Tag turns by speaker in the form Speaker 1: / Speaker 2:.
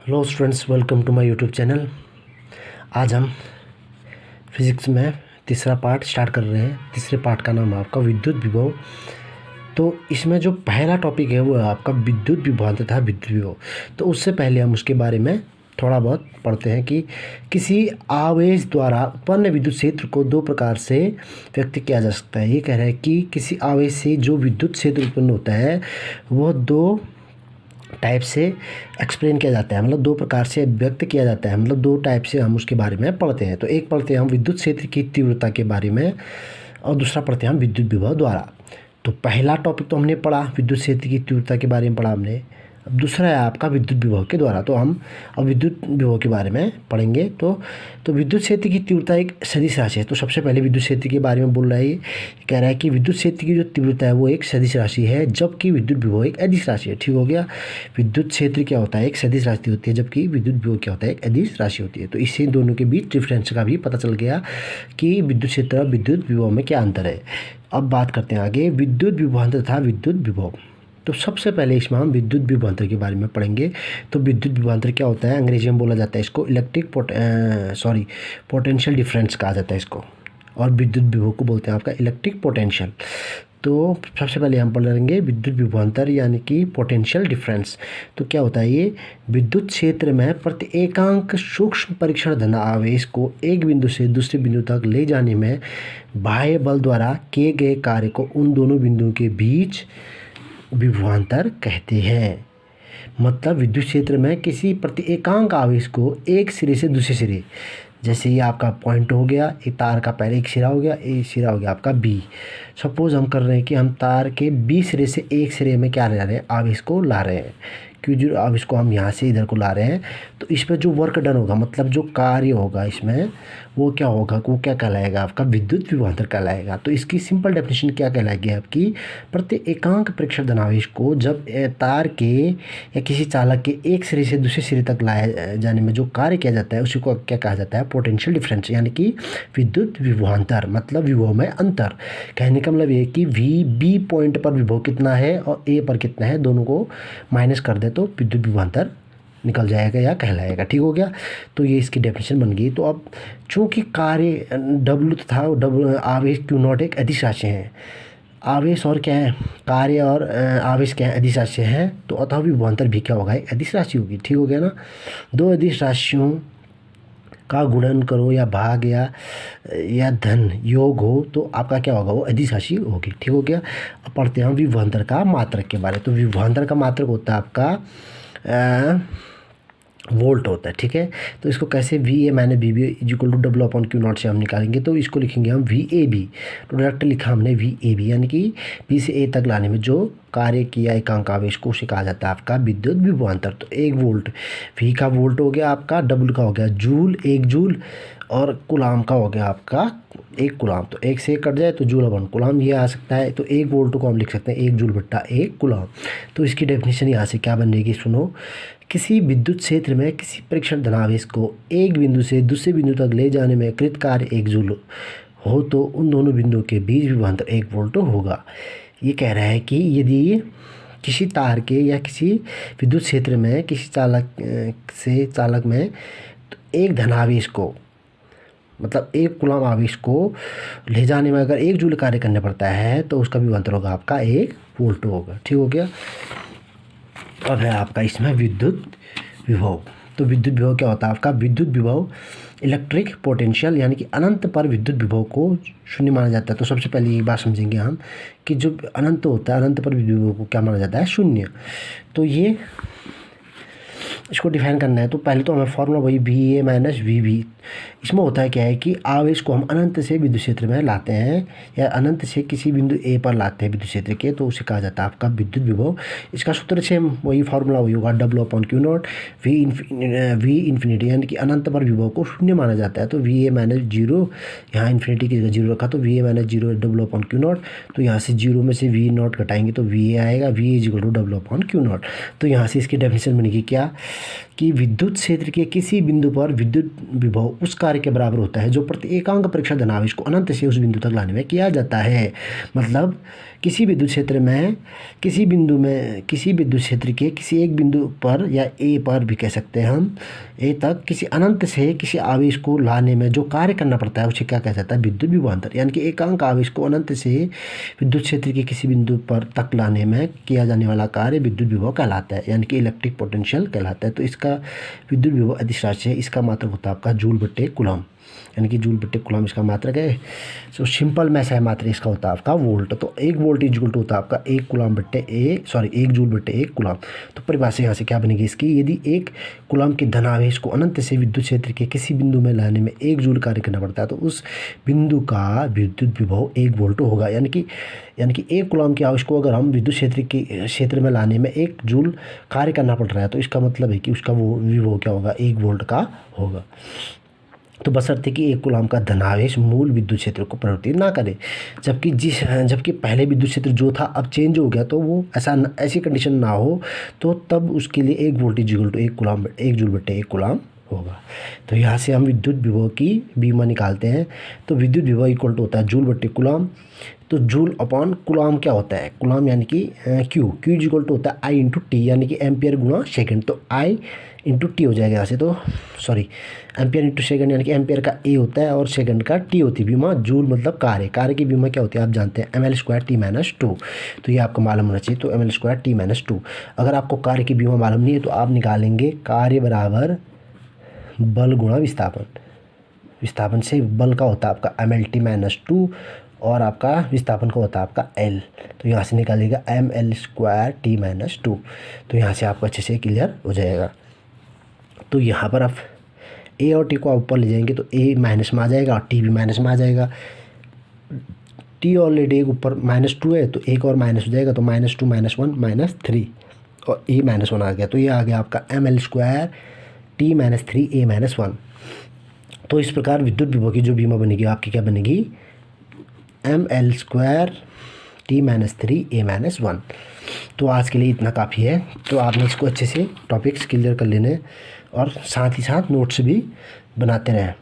Speaker 1: Hello students, welcome to my YouTube channel. आज हम physics में तीसरा पार्ट स्टार्ट कर रहे हैं। तीसरे पार्ट का नाम है आपका विद्युत विभव। तो इसमें जो पहला टॉपिक है वो है आपका विद्युत विभवांतर तथा विद्युत विभव। तो उससे पहले हम उसके बारे में थोड़ा बहुत पढ़ते हैं कि किसी आवेश द्वारा उत्पन्न विद्युत क्षेत्र को दो प्रकार से व्यक्त किया जा सकता है। ये कह रहा है कि किसी आवेश से जो विद्युत क्षेत्र उत्पन्न होता है वह दो टाइप से एक्सप्लेन किया जाता है, मतलब दो प्रकार से व्यक्त किया जाता है, मतलब दो टाइप से हम उसके बारे में पढ़ते हैं। तो एक पढ़ते हैं हम विद्युत क्षेत्र की तीव्रता के बारे में और दूसरा पढ़ते हैं हम विद्युत विभव द्वारा। तो पहला टॉपिक तो हमने पढ़ा, विद्युत क्षेत्र की तीव्रता के बारे में पढ़ा हमने। अब दूसरा है आपका विद्युत विभव के द्वारा। तो हम अब विद्युत विभव के बारे में पढ़ेंगे। तो विद्युत क्षेत्र की तीव्रता एक सदिश राशि है। तो सबसे पहले विद्युत क्षेत्र के बारे में बोल रहा है, ये कह रहा है कि विद्युत क्षेत्र की जो तीव्रता है वो एक सदिश राशि है, जबकि विद्युत विभव एक अदिश राशि है। ठीक हो गया। विद्युत क्षेत्र क्या होता है, एक सदिश राशि होती है, जबकि विद्युत विभव क्या होता है, एक अदिश राशि होती है। तो इससे दोनों के बीच डिफरेंस का भी पता चल गया कि विद्युत क्षेत्र और विद्युत विभव में क्या अंतर है। अब बात करते हैं आगे विद्युत विभवांतर तथा विद्युत विभव। तो सबसे पहले इसमें हम विद्युत विभवांतर के बारे में पढ़ेंगे। तो विद्युत विभवांतर क्या होता है, अंग्रेजी में बोला जाता है इसको पोटेंशियल डिफरेंस कहा जाता है इसको, और विद्युत विभव को बोलते हैं आपका इलेक्ट्रिक पोटेंशियल। तो सबसे पहले हम पढ़ेंगे विद्युत विभवांतर यानी कि पोटेंशियल डिफरेंस। तो क्या होता है, ये विद्युत क्षेत्र में प्रति एकांक सूक्ष्म परीक्षण धन आवेश को एक बिंदु से दूसरे बिंदु तक ले जाने में बाह्य बल द्वारा किए गए कार्य को उन दोनों बिंदुओं के बीच विभवांतर कहते हैं। मतलब विद्युत क्षेत्र में किसी प्रति एकांक आवेश को एक सिरे से दूसरे सिरे, जैसे ये आपका पॉइंट हो गया, एक तार का पहले एक सिरा हो गया, एक सिरा हो गया आपका बी। सपोज हम कर रहे हैं कि हम तार के बी सिरे से एक सिरे में क्या ला रहे हैं, आवेश को ला रहे हैं, क्योंकि जो आवेश को हम यहाँ से इधर को ला रहे हैं। तो इस पर जो वर्क डन होगा, मतलब जो कार्य होगा इसमें, वो क्या होगा, वो क्या कहलाएगा, आपका विद्युत विभवांतर कहलाएगा। तो इसकी सिंपल डेफिनेशन क्या कहलाएगी आपकी, प्रति एकांक प्रेक्षण धनावेश को जब तार के या किसी चालक के एक सिरे से दूसरे सिरे तक लाया जाने में जो कार्य किया जाता है उसी को क्या कहा जाता है, पोटेंशियल डिफरेंस, यानी कि विद्युत विभवांतर, मतलब विभव में अंतर। कहने का मतलब ये कि वी बी पॉइंट पर विभव कितना है और ए पर कितना है, दोनों को माइनस कर दे तो विद्युत विभवांतर निकल जाएगा या कहलाएगा। ठीक हो गया। तो ये इसकी डेफिनेशन बन गई। तो अब चूंकि कार्य डब्ल्यू तथा आवेश क्यू नॉट एक अदिश राशि हैं, आवेश और क्या है, कार्य और आवेश क्या है, अदिश राशि हैं, तो अतः विभवांतर भी क्या होगा, एक अदिश राशि होगी। ठीक हो गया ना। दो अदिश राशियों का गुणन करो या भाग या धन योग हो तो आपका क्या होगा, वो अदिश राशि होगी। ठीक हो गया। अब पढ़ते हैं विभवांतर का मात्रक के बारे में। तो विभवांतर का मात्रक होता है आपका वोल्ट होता है। ठीक है। तो इसको कैसे, V A minus B B equal to W upon Q naught से हम निकालेंगे। तो इसको लिखेंगे हम वी ए बी। तो डायरेक्ट लिखा हमने वी ए बी, यानी कि बी से ए तक लाने में जो कार्य किया एकांक आवेश को उसे कहा जाता है आपका विद्युत विभवांतर। तो एक वोल्ट, वी का वोल्ट हो गया आपका, डब्ल्यू का हो गया जूल, एक जूल, और कुलाम का हो गया आपका एक कुलाम। तो एक से एक कट जाए तो जूल अपन कुलाम ये आ सकता है। तो एक वोल्ट को हम लिख सकते हैं एक जूल बट्टा एक कुलाम। तो इसकी डेफिनेशन यहाँ से क्या बनेगी, सुनो। किसी विद्युत क्षेत्र में किसी परीक्षण धनावेश को एक बिंदु से दूसरे बिंदु तक ले जाने में कृत कार्य एक जूल हो तो उन दोनों बिंदुओं के बीच विभवांतर एक वोल्ट होगा। ये कह रहा है कि यदि किसी तार के या किसी विद्युत क्षेत्र में किसी चालक में तो एक धनावेश को, मतलब एक कुलाम आवेश को ले जाने में अगर एक जूल कार्य करना पड़ता है तो उसका विभवांतर होगा आपका एक वोल्ट होगा। ठीक हो गया। अब है आपका इसमें विद्युत विभव। तो विद्युत विभव क्या होता है आपका, विद्युत विभव इलेक्ट्रिक पोटेंशियल, यानी कि अनंत पर विद्युत विभव को शून्य माना जाता है। तो सबसे पहले ये बात समझेंगे हम कि जो अनंत होता है, अनंत पर विद्युत विभव को क्या माना जाता है, शून्य। तो ये इसको डिफाइन करना है तो पहले तो हमें फॉर्मूला वही V A minus V B. इसमें होता है क्या है कि आवेश को हम अनंत से विद्युत क्षेत्र में लाते हैं या अनंत से किसी बिंदु ए पर लाते हैं विद्युत क्षेत्र के, तो उसे कहा जाता है आपका विद्युत विभव। इसका सूत्र सेम वही फॉर्मूला वही होगा, W upon Q not we infinity, यानी कि अनंत पर विभव को शून्य माना जाता है। तो वी ए माइनस जीरो, यहाँ इन्फिनिटी की जगह जीरो रखा तो V A minus zero W upon Q naught. तो यहाँ से जीरो में से वी नॉट घटाएंगे तो वी ए आएगा, V is equal to W upon Q naught. तो यहाँ से इसकी डेफिनेशन बनेगी क्या कि विद्युत क्षेत्र के किसी बिंदु पर विद्युत विभव उस कार्य के बराबर होता है जो प्रति एकांक परीक्षा धनावेश को अनंत से उस बिंदु तक लाने में किया जाता है। मतलब किसी विद्युत क्षेत्र में किसी विद्युत क्षेत्र के किसी एक बिंदु पर या ए पर भी कह सकते हैं हम, ए तक किसी अनंत से किसी आवेश को लाने में जो कार्य करना पड़ता है उसे क्या कहा जाता है? विद्युत विभवांतर। यानी कि एकांक आवेश को अनंत से विद्युत क्षेत्र के किसी बिंदु पर तक लाने में किया जाने वाला कार्य विद्युत विभव कहलाता है, यानी कि इलेक्ट्रिक पोटेंशियल कहलाता है। तो इसका विद्युत विभव अदिश राशि है, इसका मात्रक होता है आपका जूल बट्टे कूलम, यानी कि जूल बट्टे कूलम इसका मात्रक है। सो सिंपल में है मात्र इसका होता है आपका वोल्ट। तो 1 वोल्ट इज इक्वल टू होता है आपका 1 कूलम बट्टे 1 जूल बट्टे 1 कूलम। तो परिभाषा यहाँ से क्या बनेगी इसकी? यदि 1 कूलम के धनावेश को अनंत से विद्युत क्षेत्र के किसी बिंदु में लाने में 1 जूल कार्य करना पड़ता है तो उस बिंदु का विद्युत विभव 1 वोल्ट होगा। यानी कि 1 कूलम के आवेश को अगर हम विद्युत क्षेत्र में लाने में 1 जूल कार्य करना पड़ रहा है तो इसका मतलब है कि उसका वो विभव क्या होगा? 1 वोल्ट का होगा। तो बशर्ते कि 1 कूलम का धनावेश मूल विद्युत क्षेत्र को प्रवर्तित ना करे, जबकि पहले विद्युत क्षेत्र जो था अब चेंज हो गया, तो वो ऐसी कंडीशन ना हो तो तब उसके लिए 1 volt is equal to 1 joule बट्टे 1 कूलम होगा। तो यहाँ से हम विद्युत विभव की बीमा निकालते हैं। तो विद्युत विभव इक्वल टू होता है जूल बट्टे कूलम। तो जूल अपॉन कूलम क्या होता है? कूलम यानी कि क्यू इज इक्वल टू होता है आई इंटू टी, यानी कि एम्पियर गुणा सेकंड। तो आई इंटू टी हो जाएगा यहाँ से, तो सॉरी एम्पियर इंटू सेकंड, यानी कि एम्पियर का ए होता है और सेकंड का टी होती है बीमा। जूल मतलब कार्य की बीमा क्या होती है आप जानते हैं, ml²t-2। तो ये आपको मालूम होना चाहिए। तो ml²t-2। अगर आपको कार्य की बीमा मालूम नहीं है तो आप निकालेंगे कार्य बराबर बल गुणा विस्थापन से बल का होता है आपका mlt-2 और आपका विस्थापन का होता है आपका L। तो यहाँ से निकालिएगा ml²t-2। तो यहाँ से आपको अच्छे से क्लियर हो जाएगा। तो यहाँ पर आप A और T को आप ऊपर ले जाएंगे तो A माइनस में आ जाएगा और T भी माइनस में आ जाएगा। T ऑलरेडी ऊपर -2 है तो एक और माइनस हो जाएगा, तो -2 -1 -3 और A -1 आ गया। तो ये आ गया आपका ml²t-3a-1। तो इस प्रकार विद्युत विभव की जो बीमा बनेगी आपकी क्या बनेगी? ml²t-3a-1। तो आज के लिए इतना काफ़ी है। तो आपने इसको अच्छे से टॉपिक्स क्लियर कर लेने और साथ ही साथ नोट्स भी बनाते रहें।